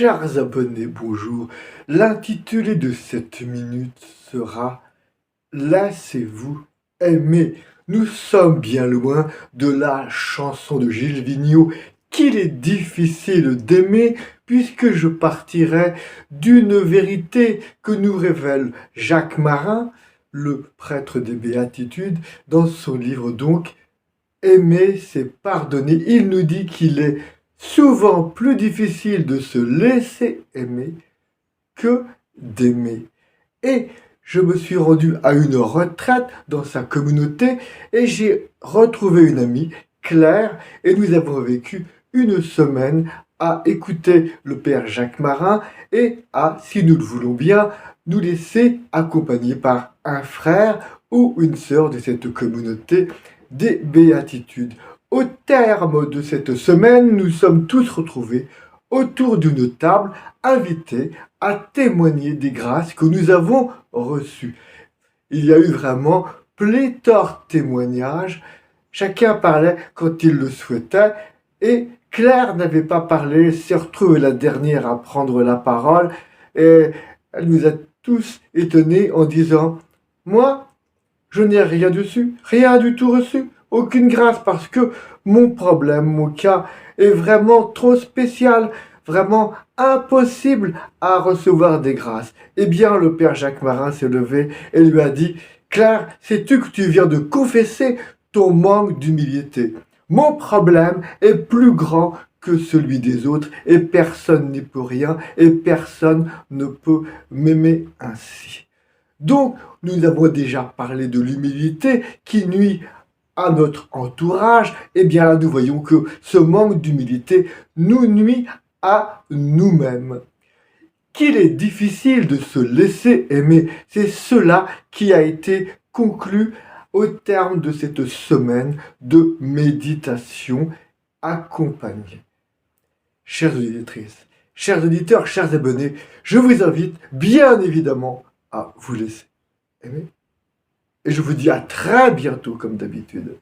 Chers abonnés, bonjour. L'intitulé de cette minute sera Laissez-vous aimer. Nous sommes bien loin de la chanson de Gilles Vigneault qu'il est difficile d'aimer puisque je partirai d'une vérité que nous révèle Jacques Marin, le prêtre des Béatitudes, dans son livre donc Aimer, c'est pardonner. Il nous dit qu'il est souvent plus difficile de se laisser aimer que d'aimer. Et je me suis rendu à une retraite dans sa communauté et j'ai retrouvé une amie, Claire, et nous avons vécu une semaine à écouter le Père Jacques Marin et à, si nous le voulons bien, nous laisser accompagner par un frère ou une sœur de cette communauté des Béatitudes. Au terme de cette semaine, nous sommes tous retrouvés autour d'une table, invités à témoigner des grâces que nous avons reçues. Il y a eu vraiment pléthore de témoignages. Chacun parlait quand il le souhaitait et Claire n'avait pas parlé, s'est retrouvée la dernière à prendre la parole et elle nous a tous étonnés en disant « Moi, je n'ai rien dessus, rien du tout reçu, aucune grâce parce que mon problème, mon cas est vraiment trop spécial, vraiment impossible à recevoir des grâces. » Eh bien, le Père Jacques Marin s'est levé et lui a dit « Claire, sais-tu que tu viens de confesser ton manque d'humilité? Mon problème est plus grand que celui des autres et personne n'y peut rien et personne ne peut m'aimer ainsi. » Donc, nous avons déjà parlé de l'humilité qui nuit à notre entourage. Eh bien là, nous voyons que ce manque d'humilité nous nuit à nous-mêmes. Qu'il est difficile de se laisser aimer, c'est cela qui a été conclu au terme de cette semaine de méditation accompagnée. Chères auditrices, chers auditeurs, chers abonnés, je vous invite bien évidemment à vous laisser aimer. Et je vous dis à très bientôt comme d'habitude.